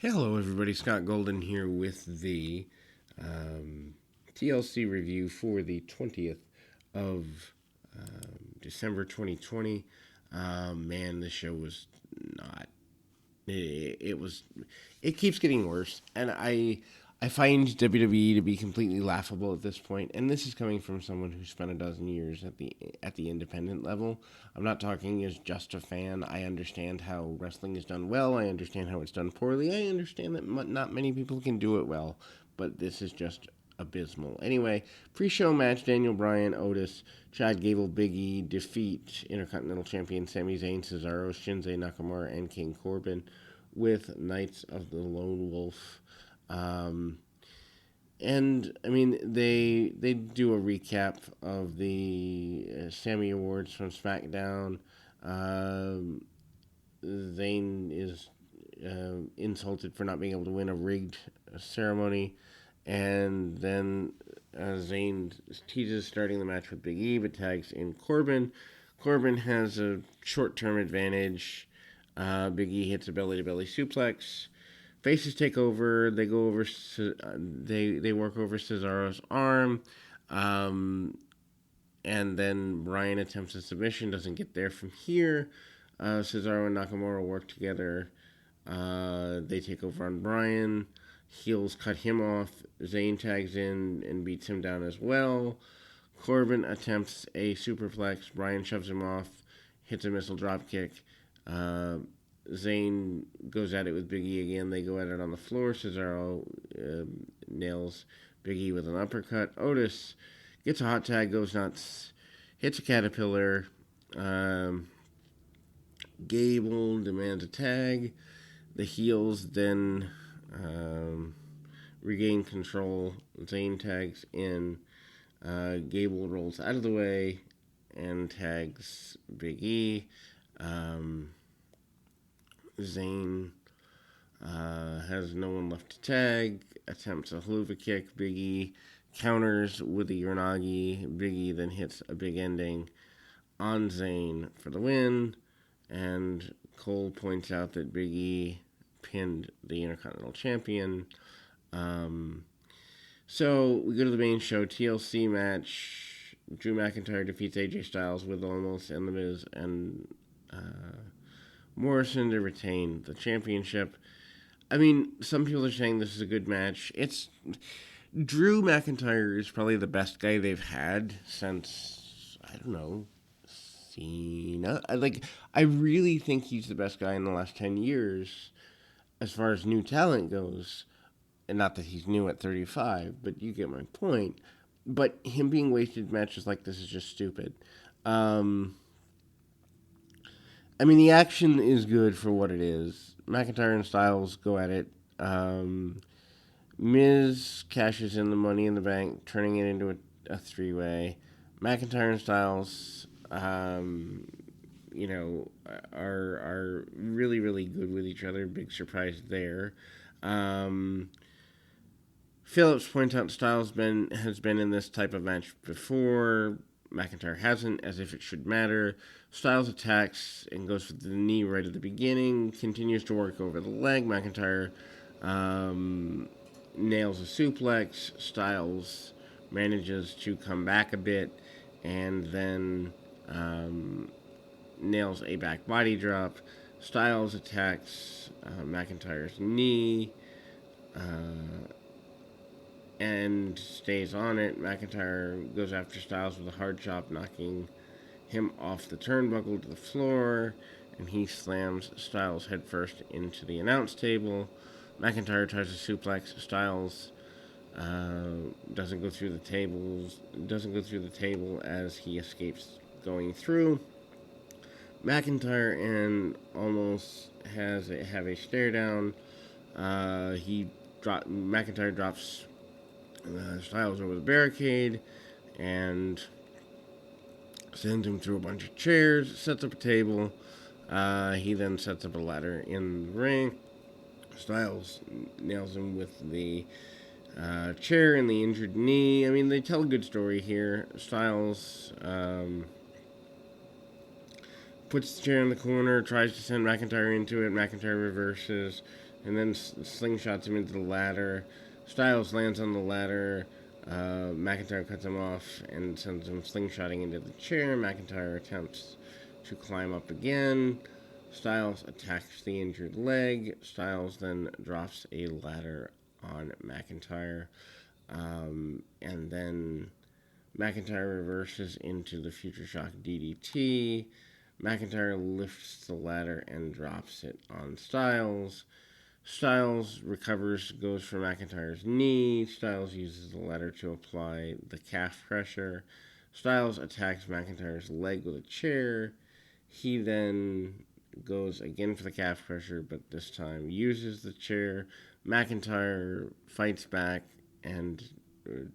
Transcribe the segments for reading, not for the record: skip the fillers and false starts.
Hello, everybody. Scott Golden here with the um, TLC review for the 20th of December 2020. Man, this show was not. It was. It keeps getting worse, and I find WWE to be completely laughable at this point. And this is coming from someone who spent a dozen years at the independent level. I'm not talking as just a fan. I understand how wrestling is done well. I understand how it's done poorly. I understand that not many people can do it well, but this is just abysmal. Anyway, pre-show match: Daniel Bryan, Otis, Chad Gable, Big E defeat Intercontinental Champion Sami Zayn, Cesaro, Shinsuke Nakamura, and King Corbin with Knights of the Lone Wolf. Um, and I mean, they do a recap of the Sammy Awards from SmackDown. Um, Zayn is insulted for not being able to win a rigged ceremony, and then Zayn teases starting the match with Big E, but tags in Corbin. Corbin has a short-term advantage. Big E hits a belly-to-belly suplex. Faces take over. They go over. They work over Cesaro's arm, um, and then Bryan attempts a submission. Doesn't get there from here. Cesaro and Nakamura work together. They take over on Bryan. Heels cut him off. Zayn tags in and beats him down as well. Corbin attempts a superplex. Bryan shoves him off, hits a missile dropkick. Uh, Zayn goes at it with Big E again. They go at it on the floor. Cesaro nails Big E with an uppercut. Otis gets a hot tag, goes nuts, hits a caterpillar. Um, Gable demands a tag. The heels then regain control. Zayn tags in. Gable rolls out of the way and tags Big E. Zayn has no one left to tag, attempts a haluva kick. Big E counters with a Uranagi. Big E then hits a big ending on Zayn for the win. And Cole points out that Big E pinned the Intercontinental Champion. So we go to the main show, TLC match. Drew McIntyre defeats AJ Styles with Almost and The Miz and Morrison to retain the championship. I mean, some people are saying this is a good match. It's Drew McIntyre is probably the best guy they've had since I don't know Cena. I really think he's the best guy in the last 10 years as far as new talent goes. And not that he's new at 35, but you get my point. But him being wasted matches like this is just stupid. Um, I mean, the action is good for what it is. McIntyre and Styles go at it. Miz cashes in the Money in the Bank, turning it into a three-way. McIntyre and Styles, are really really good with each other. Big surprise there. Um, Phillips points out Styles has been in this type of match before. McIntyre hasn't, as if it should matter. Styles attacks and goes for the knee right at the beginning. Continues to work over the leg. McIntyre nails a suplex. Styles manages to come back a bit and then nails a back body drop. Styles attacks McIntyre's knee. And stays on it. McIntyre goes after Styles with a hard chop, knocking him off the turnbuckle to the floor, and he slams Styles headfirst into the announce table. McIntyre tries to suplex Styles. Doesn't go through the tables. Doesn't go through the table as he escapes going through. McIntyre and Almost have a stare down. McIntyre drops Styles over the barricade and sends him through a bunch of chairs, sets up a table. He then sets up a ladder in the ring. Styles nails him with the chair and the injured knee. I mean, they tell a good story here. Styles puts the chair in the corner, tries to send McIntyre into it. McIntyre reverses. and then slingshots him into the ladder. Styles lands on the ladder. McIntyre cuts him off and sends him slingshotting into the chair. McIntyre attempts to climb up again. Styles attacks the injured leg. Styles then drops a ladder on McIntyre. And then McIntyre reverses into the Future Shock DDT. McIntyre lifts the ladder and drops it on Styles. Styles recovers, goes for McIntyre's knee. Styles uses the ladder to apply the calf pressure. Styles attacks McIntyre's leg with a chair. He then goes again for the calf pressure, but this time uses the chair. McIntyre fights back and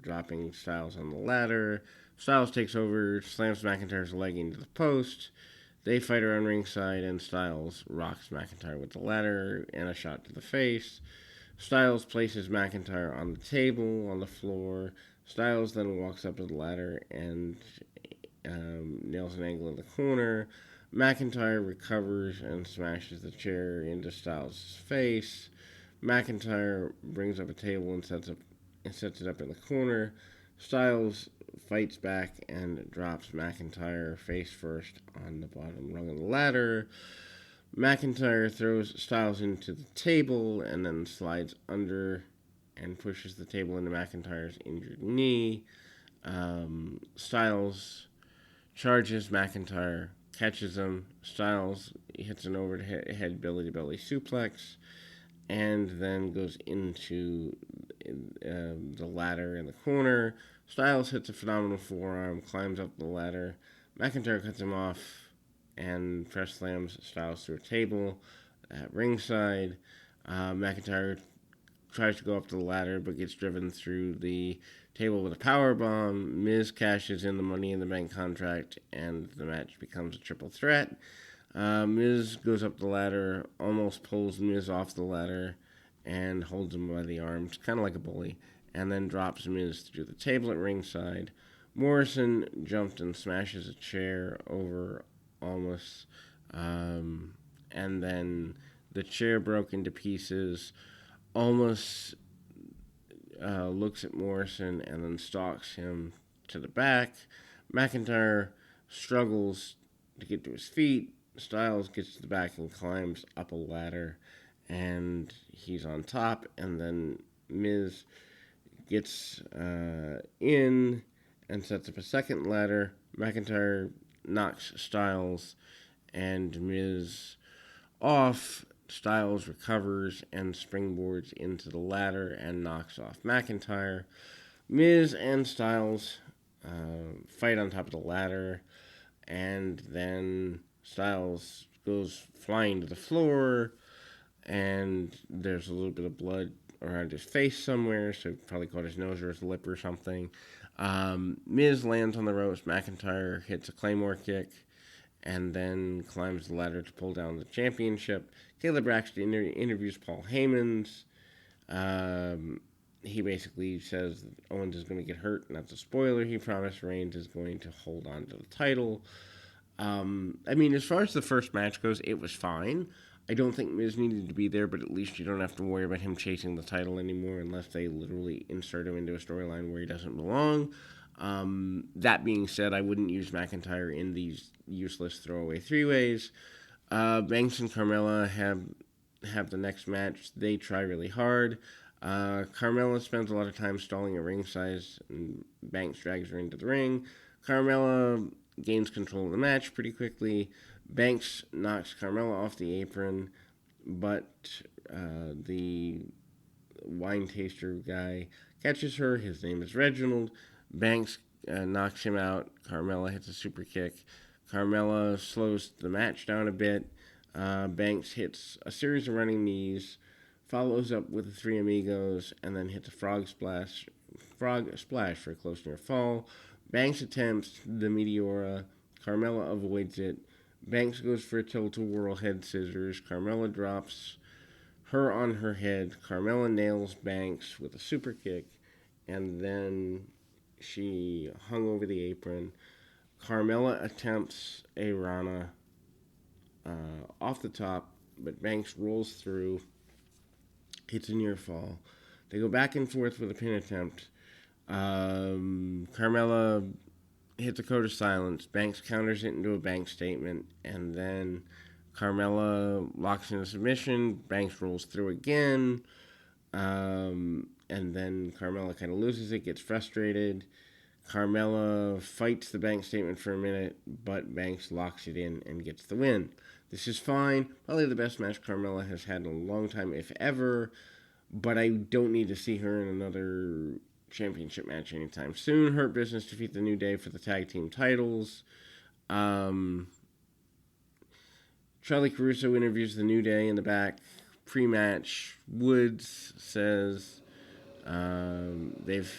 dropping Styles on the ladder. Styles takes over, slams McIntyre's leg into the post. They fight around ringside, and Styles rocks McIntyre with the ladder and a shot to the face. Styles places McIntyre on the table, on the floor. Styles then walks up to the ladder and nails an angle in the corner. McIntyre recovers and smashes the chair into Styles' face. McIntyre brings up a table and sets it up in the corner. Styles fights back and drops McIntyre face first on the bottom rung of the ladder. McIntyre throws Styles into the table and then slides under and pushes the table into McIntyre's injured knee. Styles charges McIntyre, catches him. Styles hits an overhead belly-to-belly suplex and then goes into the ladder in the corner. Styles hits a phenomenal forearm, climbs up the ladder. McIntyre cuts him off and press slams Styles through a table at ringside. McIntyre tries to go up the ladder but gets driven through the table with a power bomb. Miz cashes in the Money in the Bank contract and the match becomes a triple threat. Miz goes up the ladder, almost pulls Miz off the ladder and holds him by the arms, kind of like a bully, and then drops Miz through the table at ringside. Morrison jumped and smashes a chair over Almas, and then the chair broke into pieces. Almas looks at Morrison and then stalks him to the back. McIntyre struggles to get to his feet. Styles gets to the back and climbs up a ladder, and he's on top. And then Miz gets in and sets up a second ladder. McIntyre knocks Styles and Miz off. Styles recovers and springboards into the ladder and knocks off McIntyre. Miz and Styles fight on top of the ladder, and then Styles goes flying to the floor, and there's a little bit of blood around his face somewhere, so probably caught his nose or his lip or something. Miz lands on the ropes. McIntyre hits a Claymore kick and then climbs the ladder to pull down the championship. Caleb Braxton interviews Paul Heyman. He basically says that Owens is going to get hurt, and that's a spoiler. He promised Reigns is going to hold on to the title. As far as the first match goes, it was fine. I don't think Miz needed to be there, but at least you don't have to worry about him chasing the title anymore unless they literally insert him into a storyline where he doesn't belong. That being said, I wouldn't use McIntyre in these useless throwaway three-ways. Banks and Carmella have the next match. They try really hard. Carmella spends a lot of time stalling at ringside, and Banks drags her into the ring. Carmella gains control of the match pretty quickly. Banks knocks Carmella off the apron, but the wine taster guy catches her. His name is Reginald. Banks knocks him out. Carmella hits a super kick. Carmella slows the match down a bit. Banks hits a series of running knees, follows up with the Three Amigos, and then hits a frog splash for a close near fall. Banks attempts the Meteora. Carmella avoids it. Banks goes for a tilt-a-whirl head scissors. Carmella drops her on her head. Carmella nails Banks with a super kick, and then she hung over the apron. Carmella attempts a Rana off the top, but Banks rolls through hits a near fall. They go back and forth with a pin attempt. Carmella hits a code of silence. Banks counters it into a bank statement, and then Carmella locks in a submission. Banks rolls through again, and then Carmella kind of loses it, gets frustrated. Carmella fights the bank statement for a minute, but Banks locks it in and gets the win. This is fine. Probably the best match Carmella has had in a long time, if ever. But I don't need to see her in another championship match anytime soon. Hurt Business defeat the New Day for the tag team titles. Charlie Caruso interviews the New Day in the back pre-match. Woods says they've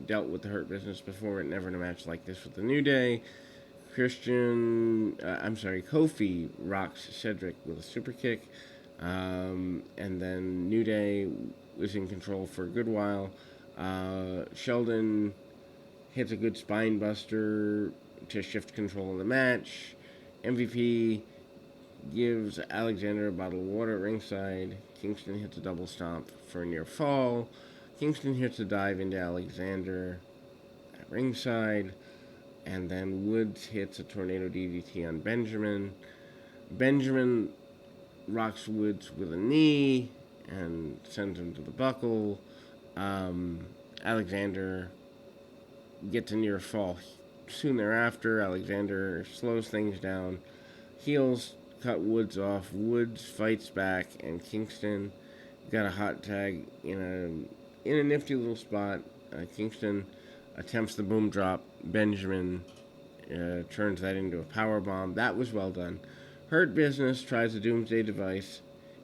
dealt with the Hurt Business before, and never in a match like this with the New Day. Kofi rocks Cedric with a super kick. And then New Day was in control for a good while. Sheldon hits a good spine buster to shift control of the match. MVP gives Alexander a bottle of water at ringside. Kingston hits a double stomp for a near fall. Kingston hits a dive into Alexander at ringside. And then Woods hits a tornado DDT on Benjamin. Benjamin rocks Woods with a knee and sends him to the buckle. Alexander gets a near fall soon thereafter. Alexander slows things down. Heels cut Woods off. Woods fights back, and Kingston got a hot tag in a nifty little spot. Kingston attempts the boom drop. Benjamin turns that into a power bomb. That was well done. Hurt Business tries a Doomsday Device.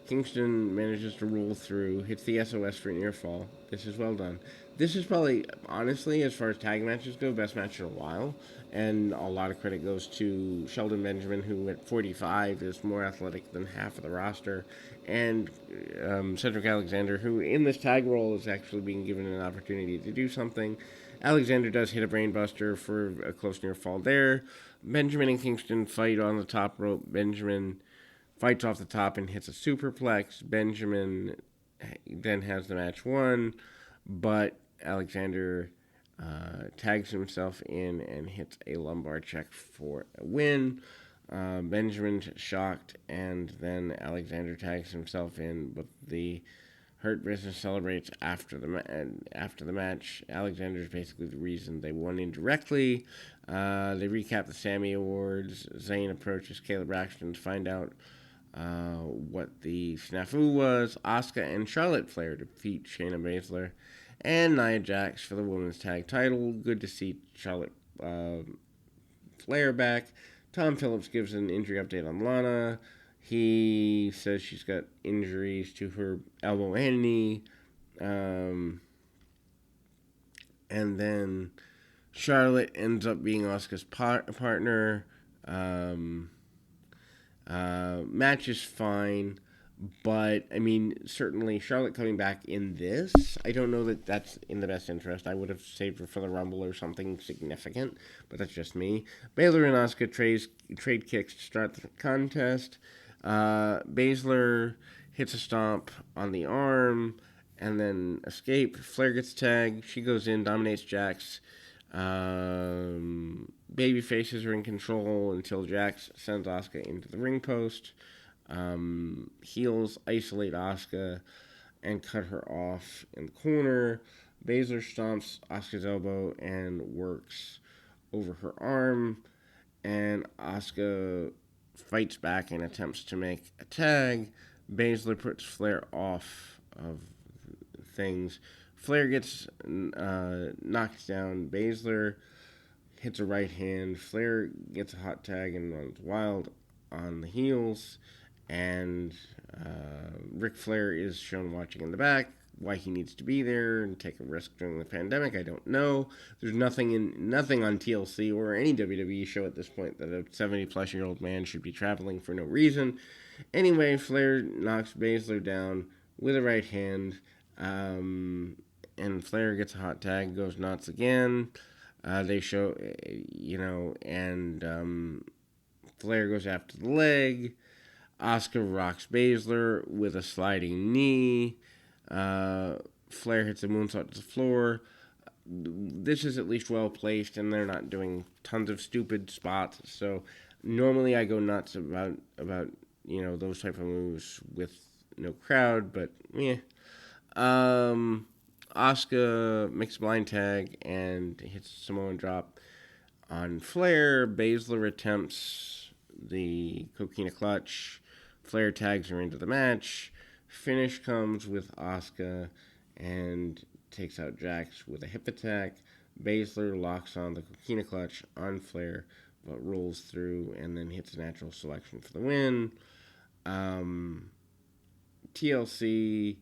Kingston manages to roll through, hits the SOS for a near fall. This is well done. This is probably, honestly, as far as tag matches go, best match in a while. And a lot of credit goes to Sheldon Benjamin, who at 45 is more athletic than half of the roster. And Cedric Alexander, who in this tag role is actually being given an opportunity to do something. Alexander does hit a brainbuster for a close near fall there. Benjamin and Kingston fight on the top rope. Benjamin fights off the top and hits a superplex. Benjamin then has the match won, but Alexander tags himself in and hits a lumbar check for a win. Benjamin's shocked, and then Alexander tags himself in, but the Hurt Business celebrates after the match. Alexander's basically the reason they won indirectly. They recap the Sammy Awards. Zayn approaches Caleb Braxton to find out what the snafu was. Asuka and Charlotte Flair defeat Shayna Baszler and Nia Jax for the women's tag title. Good to see Charlotte Flair back. Tom Phillips gives an injury update on Lana. He says she's got injuries to her elbow and knee. And then Charlotte ends up being Asuka's partner. Match is fine. But, I mean, certainly Charlotte coming back in this, I don't know that that's in the best interest. I would have saved her for the Rumble or something significant, but that's just me. Baszler and Asuka trade kicks to start the contest. Baszler hits a stomp on the arm and then escape. Flair gets tagged. She goes in, dominates Jax. Baby faces are in control until Jax sends Asuka into the ring post. Heels isolate Asuka and cut her off in the corner. Baszler stomps Asuka's elbow and works over her arm. And Asuka fights back and attempts to make a tag. Baszler puts Flair off of things. Flair gets knocked down. Baszler hits a right hand. Flair gets a hot tag and runs wild on the heels. And Ric Flair is shown watching in the back. Why he needs to be there and take a risk during the pandemic, I don't know. There's nothing on TLC or any WWE show at this point that a 70-plus-year-old man should be traveling for no reason. Anyway, Flair knocks Baszler down with a right hand, and Flair gets a hot tag, goes nuts again. They show, and Flair goes after the leg. Asuka rocks Baszler with a sliding knee. Flair hits a moonsault to the floor. This is at least well placed, and they're not doing tons of stupid spots. So normally I go nuts about those type of moves with no crowd, but yeah. Asuka makes a blind tag and hits a Samoan drop on Flair. Baszler attempts the Coquina clutch. Flair tags her into the match. Finish comes with Asuka and takes out Jax with a hip attack. Baszler locks on the Coquina clutch on Flair, but rolls through and then hits a natural selection for the win. TLC,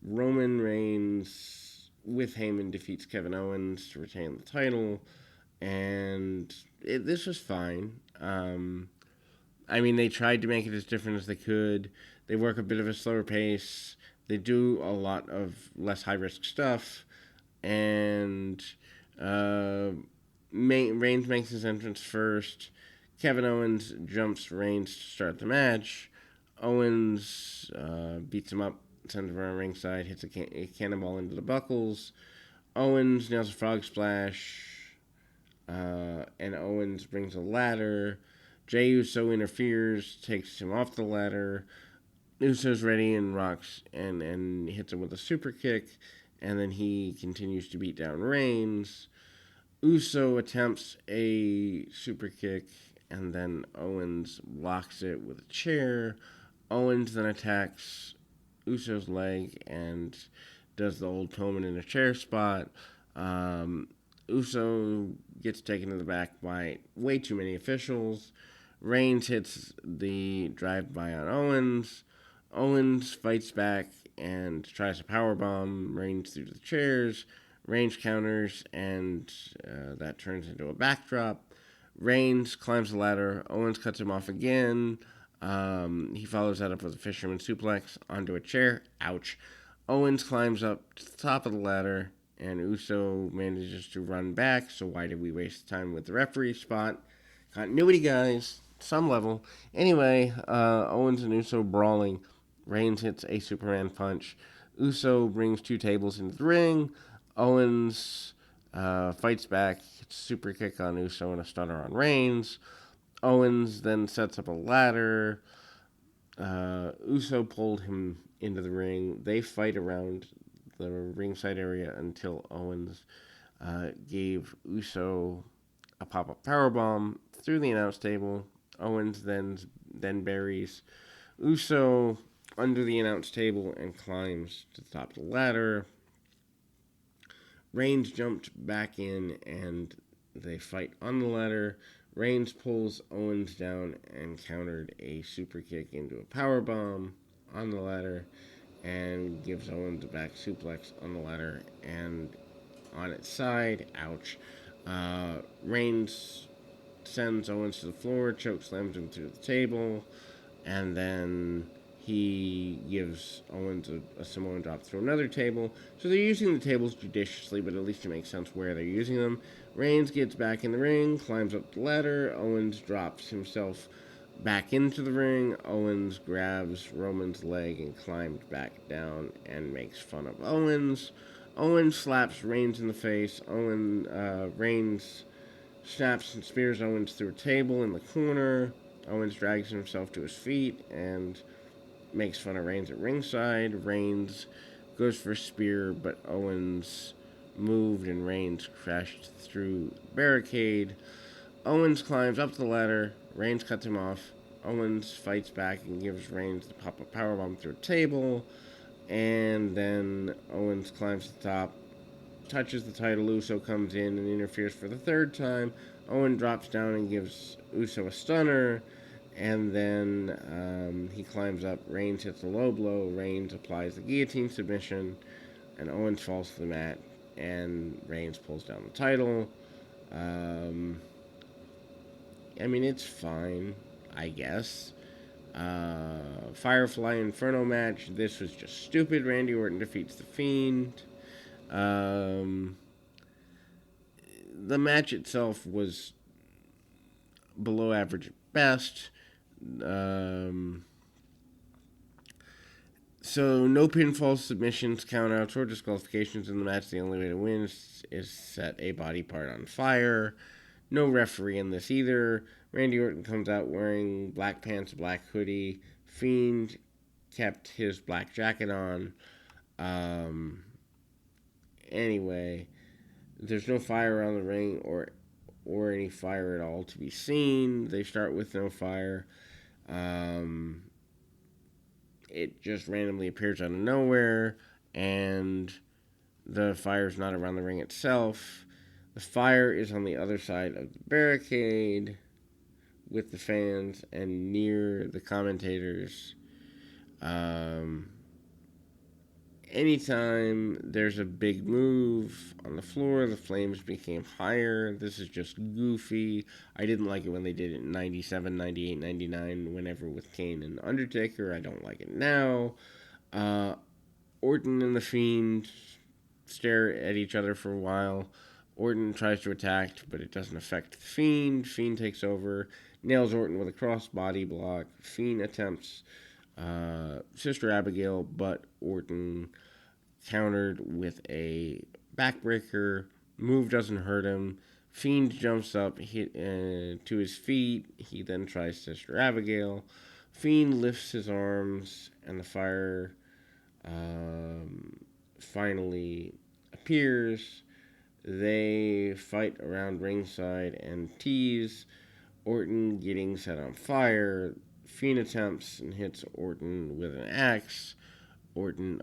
Roman Reigns with Heyman defeats Kevin Owens to retain the title, and this was fine. They tried to make it as different as they could. They work a bit of a slower pace. They do a lot of less high-risk stuff, and Reigns makes his entrance first. Kevin Owens jumps Reigns to start the match. Owens beats him up, sends him around ringside, hits a cannonball into the buckles. Owens nails a frog splash, and Owens brings a ladder. Jey Uso interferes, takes him off the ladder. Uso's ready and rocks and hits him with a super kick, and then he continues to beat down Reigns. Uso attempts a super kick, and then Owens blocks it with a chair. Owens then attacks Uso's leg and does the old Pillman in a chair spot. Uso gets taken to the back by way too many officials. Reigns hits the drive-by on Owens. Owens fights back and tries to powerbomb Reigns through the chairs. Reigns counters, and that turns into a backdrop. Reigns climbs the ladder. Owens cuts him off again. He follows that up with a fisherman suplex onto a chair. Ouch. Owens climbs up to the top of the ladder, and Uso manages to run back, so why did we waste time with the referee spot? Continuity, guys. Some level. Anyway, Owens and Uso brawling. Reigns hits a Superman punch. Uso brings two tables into the ring. Owens fights back, hits a super kick on Uso and a stunner on Reigns. Owens then sets up a ladder. Uso pulled him into the ring. They fight around the ringside area until Owens gave Uso a pop-up powerbomb through the announce table. Owens then buries Uso under the announce table and climbs to the top of the ladder. Reigns jumped back in and they fight on the ladder. Reigns pulls Owens down and countered a super kick into a powerbomb on the ladder and gives Owens a back suplex on the ladder and on its side. Ouch. Reigns sends Owens to the floor, choke slams him through the table, and then he gives Owens a Samoan drop through another table. So they're using the tables judiciously, but at least it makes sense where they're using them. Reigns gets back in the ring, climbs up the ladder. Owens drops himself back into the ring. Owens grabs Roman's leg and climbs back down and makes fun of Owens. Owens slaps Reigns in the face. Reigns snaps and spears Owens through a table in the corner. Owens drags himself to his feet and makes fun of Reigns at ringside. Reigns goes for a spear, but Owens moved and Reigns crashed through the barricade. Owens climbs up the ladder. Reigns cuts him off. Owens fights back and gives Reigns the pop-up powerbomb through a table. And then Owens climbs to the top, touches the title. Uso comes in and interferes for the third time. Owens drops down and gives Uso a stunner. And then he climbs up. Reigns hits a low blow. Reigns applies the guillotine submission. And Owens falls to the mat. And Reigns pulls down the title. It's fine, I guess. Firefly Inferno match. This was just stupid. Randy Orton defeats The Fiend. The match itself was below average at best. So, no pinfall submissions, countouts, or disqualifications in the match. The only way to win is set a body part on fire. No referee in this either. Randy Orton comes out wearing black pants, black hoodie. Fiend kept his black jacket on. Anyway, there's no fire around the ring or any fire at all to be seen. They start with no fire. It just randomly appears out of nowhere, and the fire's not around the ring itself. The fire is on the other side of the barricade with the fans and near the commentators. Anytime there's a big move on the floor, the flames became higher. This is just goofy. I didn't like it when they did it in 97, 98, 99, whenever with Kane and Undertaker. I don't like it now. Orton and The Fiend stare at each other for a while. Orton tries to attack, but it doesn't affect The Fiend. Fiend takes over, nails Orton with a crossbody block. Fiend attempts Sister Abigail, but Orton countered with a backbreaker. Move doesn't hurt him. Fiend jumps up to his feet. He then tries Sister Abigail. Fiend lifts his arms, and the fire finally appears. They fight around ringside and tease. Orton getting set on fire. Fiend attempts and hits Orton with an axe. Orton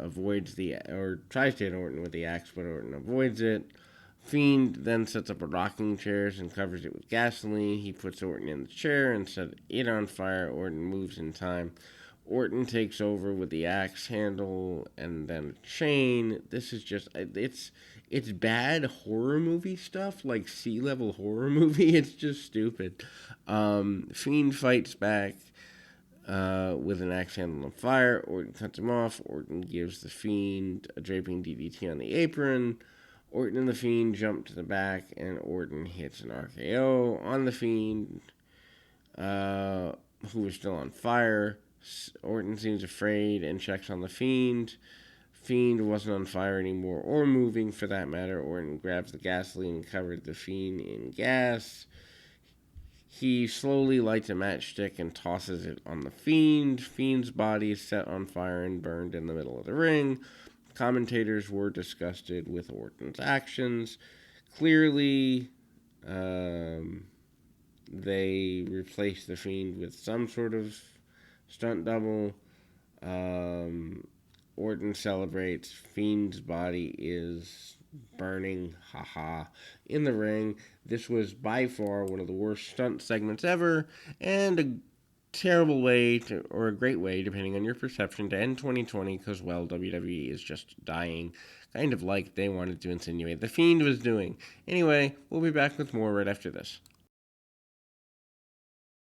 tries to hit Orton with the axe, but Orton avoids it. Fiend then sets up a rocking chairs and covers it with gasoline. He puts Orton in the chair and sets it on fire. Orton moves in time. Orton takes over with the axe handle and then a chain. This is just it's bad horror movie stuff, like C-level horror movie. It's just stupid. Fiend fights back with an axe handle on fire. Orton cuts him off. Orton gives the Fiend a draping DDT on the apron. Orton and the Fiend jump to the back, and Orton hits an RKO on the Fiend, who is still on fire. Orton seems afraid and checks on the Fiend. Fiend wasn't on fire anymore, or moving for that matter. Orton grabs the gasoline and covered the Fiend in gas. He slowly lights a matchstick and tosses it on the Fiend. Fiend's body is set on fire and burned in the middle of the ring. Commentators were disgusted with Orton's actions. Clearly, they replaced the Fiend with some sort of stunt double. Orton celebrates. Fiend's body is burning, haha, in the ring. This was by far one of the worst stunt segments ever, and a terrible way or a great way, depending on your perception, to end 2020, because, well, WWE is just dying, kind of like they wanted to insinuate The Fiend was doing. Anyway, we'll be back with more right after this.